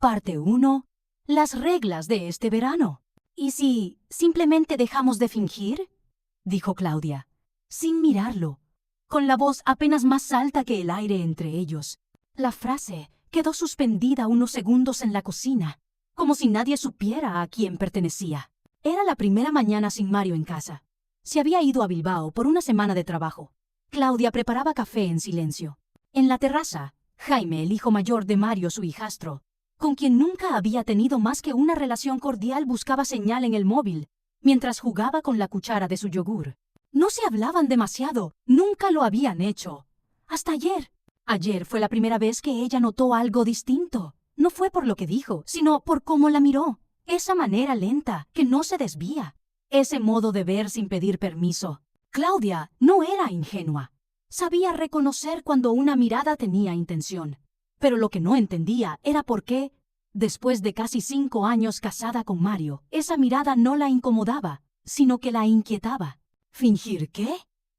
Parte 1. Las reglas de este verano. ¿Y si simplemente dejamos de fingir?, dijo Claudia, sin mirarlo, con la voz apenas más alta que el aire entre ellos. La frase quedó suspendida unos segundos en la cocina, como si nadie supiera a quién pertenecía. Era la primera mañana sin Mario en casa. Se había ido a Bilbao por una semana de trabajo. Claudia preparaba café en silencio. En la terraza, Jaime, el hijo mayor de Mario, su hijastro, con quien nunca había tenido más que una relación cordial, buscaba señal en el móvil, mientras jugaba con la cuchara de su yogur. No se hablaban demasiado, nunca lo habían hecho. Hasta ayer. Ayer fue la primera vez que ella notó algo distinto. No fue por lo que dijo, sino por cómo la miró. Esa manera lenta, que no se desvía. Ese modo de ver sin pedir permiso. Claudia no era ingenua. Sabía reconocer cuando una mirada tenía intención. Pero lo que no entendía era por qué, después de casi 5 años casada con Mario, esa mirada no la incomodaba, sino que la inquietaba. ¿Fingir qué?,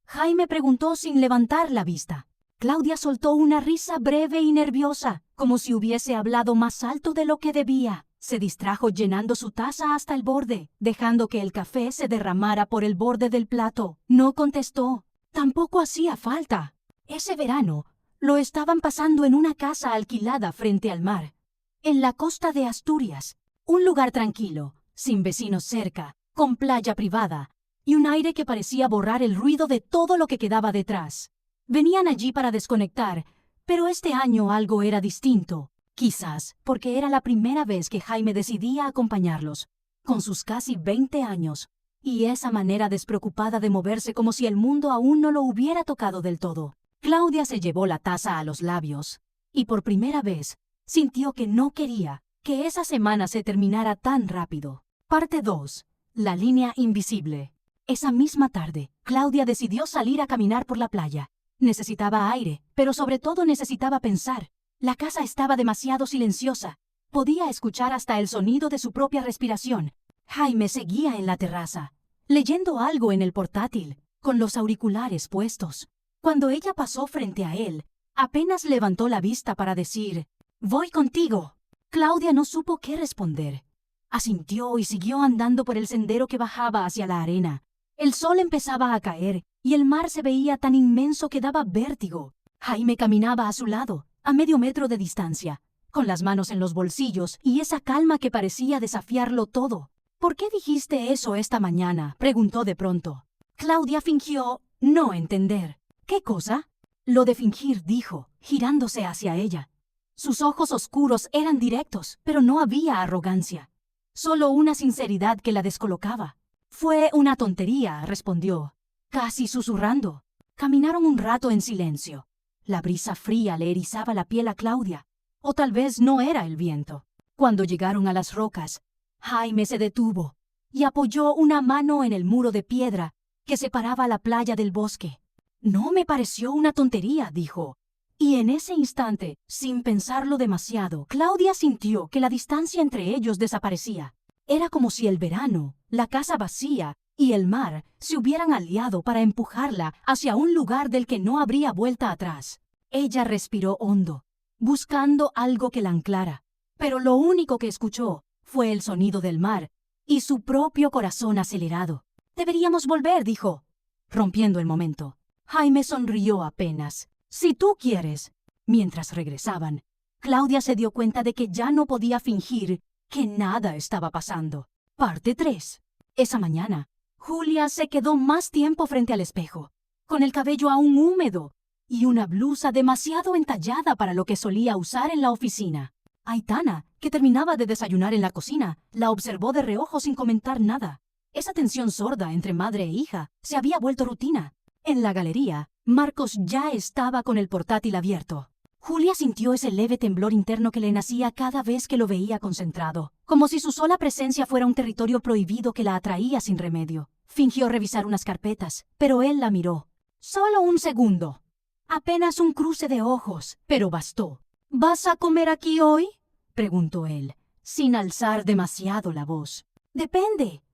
Jaime preguntó sin levantar la vista. Claudia soltó una risa breve y nerviosa, como si hubiese hablado más alto de lo que debía. Se distrajo llenando su taza hasta el borde, dejando que el café se derramara por el borde del plato. No contestó. Tampoco hacía falta. Ese verano lo estaban pasando en una casa alquilada frente al mar, en la costa de Asturias. Un lugar tranquilo, sin vecinos cerca, con playa privada y un aire que parecía borrar el ruido de todo lo que quedaba detrás. Venían allí para desconectar, pero este año algo era distinto. Quizás porque era la primera vez que Jaime decidía acompañarlos, con sus casi 20 años, y esa manera despreocupada de moverse como si el mundo aún no lo hubiera tocado del todo. Claudia se llevó la taza a los labios, y por primera vez sintió que no quería que esa semana se terminara tan rápido. Parte 2. La línea invisible. Esa misma tarde, Claudia decidió salir a caminar por la playa. Necesitaba aire, pero sobre todo necesitaba pensar. La casa estaba demasiado silenciosa. Podía escuchar hasta el sonido de su propia respiración. Jaime seguía en la terraza, leyendo algo en el portátil, con los auriculares puestos. Cuando ella pasó frente a él, apenas levantó la vista para decir: «Voy contigo». Claudia no supo qué responder. Asintió y siguió andando por el sendero que bajaba hacia la arena. El sol empezaba a caer y el mar se veía tan inmenso que daba vértigo. Jaime caminaba a su lado, a medio metro de distancia, con las manos en los bolsillos y esa calma que parecía desafiarlo todo. «¿Por qué dijiste eso esta mañana?», preguntó de pronto. Claudia fingió no entender. «¿Qué cosa?». «Lo de fingir», dijo, girándose hacia ella. Sus ojos oscuros eran directos, pero no había arrogancia. Solo una sinceridad que la descolocaba. «Fue una tontería», respondió, casi susurrando. Caminaron un rato en silencio. La brisa fría le erizaba la piel a Claudia. O tal vez no era el viento. Cuando llegaron a las rocas, Jaime se detuvo y apoyó una mano en el muro de piedra que separaba la playa del bosque. «No me pareció una tontería», dijo. Y en ese instante, sin pensarlo demasiado, Claudia sintió que la distancia entre ellos desaparecía. Era como si el verano, la casa vacía y el mar se hubieran aliado para empujarla hacia un lugar del que no habría vuelta atrás. Ella respiró hondo, buscando algo que la anclara, pero lo único que escuchó fue el sonido del mar y su propio corazón acelerado. «Deberíamos volver», dijo, rompiendo el momento. Jaime sonrió apenas. «Si tú quieres». Mientras regresaban, Claudia se dio cuenta de que ya no podía fingir que nada estaba pasando. Parte 3. Esa mañana, Julia se quedó más tiempo frente al espejo, con el cabello aún húmedo y una blusa demasiado entallada para lo que solía usar en la oficina. Aitana, que terminaba de desayunar en la cocina, la observó de reojo sin comentar nada. Esa tensión sorda entre madre e hija se había vuelto rutina. En la galería, Marcos ya estaba con el portátil abierto. Julia sintió ese leve temblor interno que le nacía cada vez que lo veía concentrado, como si su sola presencia fuera un territorio prohibido que la atraía sin remedio. Fingió revisar unas carpetas, pero él la miró. «Solo un segundo». Apenas un cruce de ojos, pero bastó. «¿Vas a comer aquí hoy?», preguntó él, sin alzar demasiado la voz. «Depende.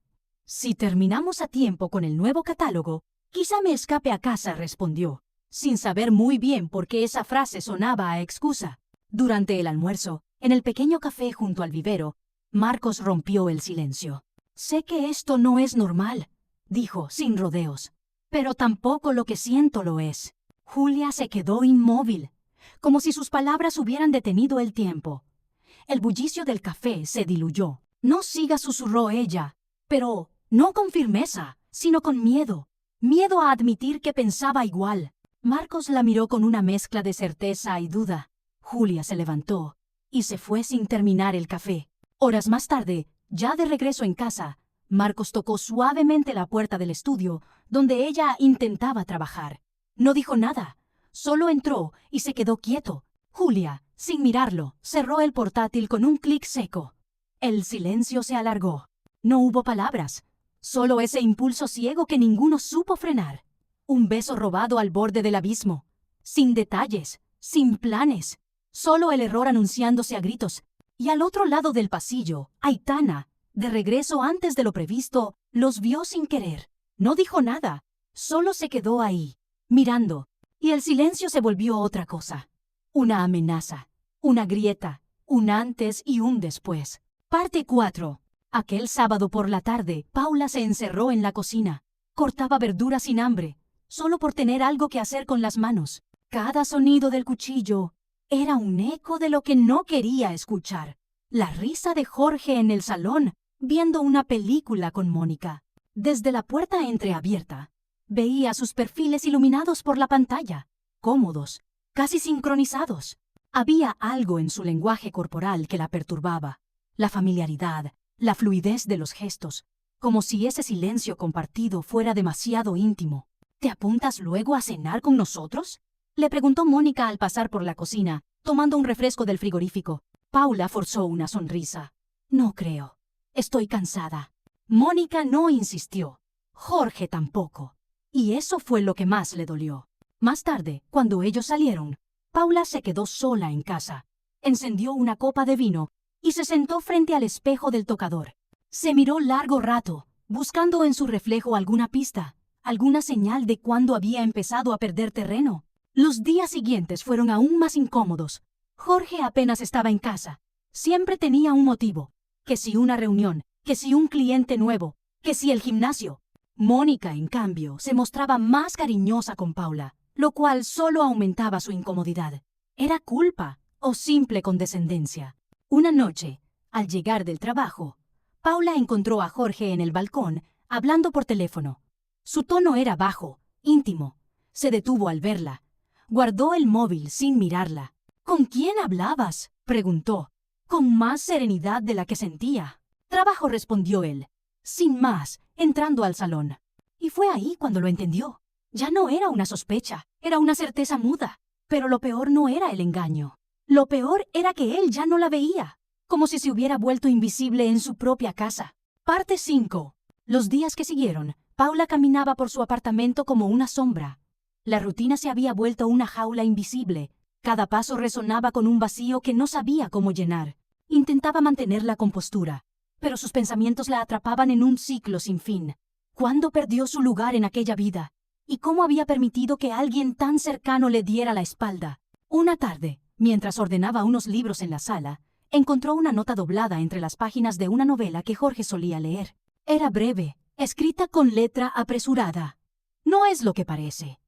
Si terminamos a tiempo con el nuevo catálogo, quizá me escape a casa», respondió, sin saber muy bien por qué esa frase sonaba a excusa. Durante el almuerzo, En el pequeño café junto al vivero, Marcos rompió el silencio. «Sé que esto no es normal», dijo sin rodeos, «pero tampoco lo que siento lo es». Julia se quedó inmóvil, como si sus palabras hubieran detenido el tiempo. El bullicio del café se diluyó. «No siga», susurró ella, pero no con firmeza, sino con miedo. Miedo a admitir que pensaba igual. Marcos la miró con una mezcla de certeza y duda. Julia se levantó y se fue sin terminar el café. Horas más tarde, ya de regreso en casa, Marcos tocó suavemente la puerta del estudio donde ella intentaba trabajar. No dijo nada, solo entró y se quedó quieto. Julia, sin mirarlo, cerró el portátil con un clic seco. El silencio se alargó. No hubo palabras, solo ese impulso ciego que ninguno supo frenar. Un beso robado al borde del abismo, sin detalles, sin planes, solo el error anunciándose a gritos. Y al otro lado del pasillo, Aitana, de regreso antes de lo previsto, los vio sin querer. No dijo nada, solo se quedó ahí, mirando, y el silencio se volvió otra cosa. Una amenaza, una grieta, un antes y un después. Parte 4. Aquel sábado por la tarde, Paula se encerró en la cocina. Cortaba verduras sin hambre, solo por tener algo que hacer con las manos. Cada sonido del cuchillo era un eco de lo que no quería escuchar. La risa de Jorge en el salón, viendo una película con Mónica. Desde la puerta entreabierta, veía sus perfiles iluminados por la pantalla, cómodos, casi sincronizados. Había algo en su lenguaje corporal que la perturbaba. La familiaridad, la fluidez de los gestos, como si ese silencio compartido fuera demasiado íntimo. ¿Te apuntas luego a cenar con nosotros?, le preguntó Mónica al pasar por la cocina, tomando un refresco del frigorífico. Paula forzó una sonrisa. «No creo. Estoy cansada». Mónica no insistió. Jorge tampoco. Y eso fue lo que más le dolió. Más tarde, cuando ellos salieron, Paula se quedó sola en casa. Encendió una copa de vino y se sentó frente al espejo del tocador. Se miró largo rato, buscando en su reflejo alguna pista, alguna señal de cuándo había empezado a perder terreno. Los días siguientes fueron aún más incómodos. Jorge apenas estaba en casa. Siempre tenía un motivo. Que si una reunión, que si un cliente nuevo, que si el gimnasio. Mónica, en cambio, se mostraba más cariñosa con Paula, lo cual solo aumentaba su incomodidad. ¿Era culpa o simple condescendencia? Una noche, al llegar del trabajo, Paula encontró a Jorge en el balcón, hablando por teléfono. Su tono era bajo, íntimo. Se detuvo al verla. Guardó el móvil sin mirarla. «¿Con quién hablabas?», preguntó, con más serenidad de la que sentía. «Trabajo», respondió él, sin más, entrando al salón. Y fue ahí cuando lo entendió. Ya no era una sospecha, era una certeza muda. Pero lo peor no era el engaño. Lo peor era que él ya no la veía, como si se hubiera vuelto invisible en su propia casa. Parte 5. Los días que siguieron, Paula caminaba por su apartamento como una sombra. La rutina se había vuelto una jaula invisible. Cada paso resonaba con un vacío que no sabía cómo llenar. Intentaba mantener la compostura, pero sus pensamientos la atrapaban en un ciclo sin fin. ¿Cuándo perdió su lugar en aquella vida? ¿Y cómo había permitido que alguien tan cercano le diera la espalda? Una tarde, mientras ordenaba unos libros en la sala, encontró una nota doblada entre las páginas de una novela que Jorge solía leer. Era breve, escrita con letra apresurada. «No es lo que parece.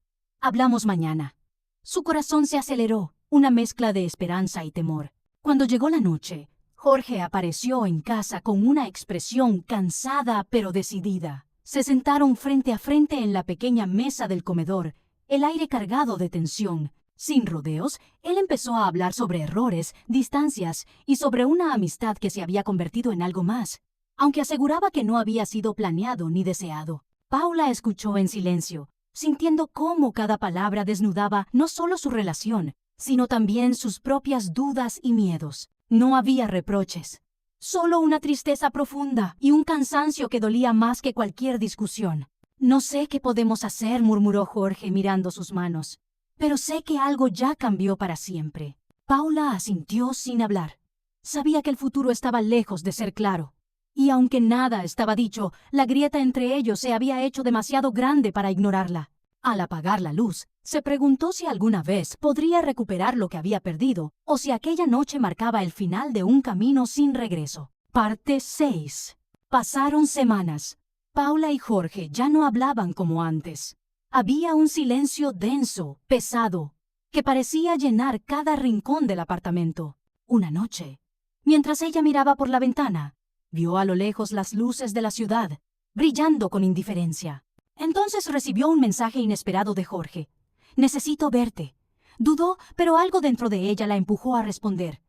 Hablamos mañana». Su corazón se aceleró, una mezcla de esperanza y temor. Cuando llegó la noche, Jorge apareció en casa con una expresión cansada pero decidida. Se sentaron frente a frente en la pequeña mesa del comedor, el aire cargado de tensión. Sin rodeos, él empezó a hablar sobre errores, distancias y sobre una amistad que se había convertido en algo más, aunque aseguraba que no había sido planeado ni deseado. Paula escuchó en silencio, sintiendo cómo cada palabra desnudaba no solo su relación, sino también sus propias dudas y miedos. No había reproches, solo una tristeza profunda y un cansancio que dolía más que cualquier discusión. «No sé qué podemos hacer», murmuró Jorge mirando sus manos, «pero sé que algo ya cambió para siempre». Paula asintió sin hablar. Sabía que el futuro estaba lejos de ser claro. Y aunque nada estaba dicho, la grieta entre ellos se había hecho demasiado grande para ignorarla. Al apagar la luz, se preguntó si alguna vez podría recuperar lo que había perdido o si aquella noche marcaba el final de un camino sin regreso. Parte 6. Pasaron semanas. Paula y Jorge ya no hablaban como antes. Había un silencio denso, pesado, que parecía llenar cada rincón del apartamento. Una noche, mientras ella miraba por la ventana, vio a lo lejos las luces de la ciudad, brillando con indiferencia. Entonces recibió un mensaje inesperado de Jorge. «Necesito verte». Dudó, pero algo dentro de ella la empujó a responder.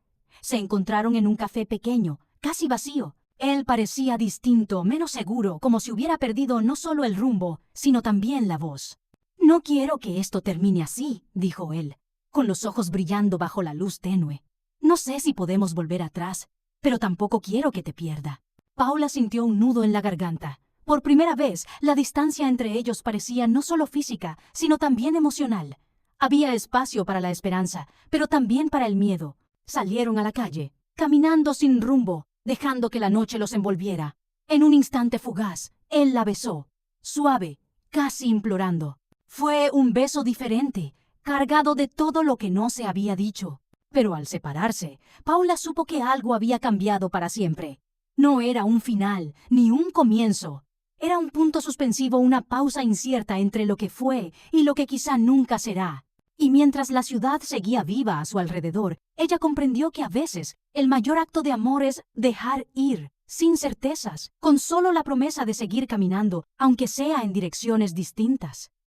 Se encontraron en un café pequeño, casi vacío. Él parecía distinto, menos seguro, como si hubiera perdido no solo el rumbo, sino también la voz. «No quiero que esto termine así», dijo él, con los ojos brillando bajo la luz tenue. «No sé si podemos volver atrás, pero tampoco quiero que te pierda». Paula sintió un nudo en la garganta. Por primera vez, la distancia entre ellos parecía no solo física, sino también emocional. Había espacio para la esperanza, pero también para el miedo. Salieron a la calle, caminando sin rumbo, dejando que la noche los envolviera. En un instante fugaz, él la besó, suave, casi implorando. Fue un beso diferente, cargado de todo lo que no se había dicho. Pero al separarse, Paula supo que algo había cambiado para siempre. No era un final, ni un comienzo. Era un punto suspensivo, una pausa incierta entre lo que fue y lo que quizá nunca será. Y mientras la ciudad seguía viva a su alrededor, ella comprendió que a veces el mayor acto de amor es dejar ir, sin certezas, con solo la promesa de seguir caminando, aunque sea en direcciones distintas.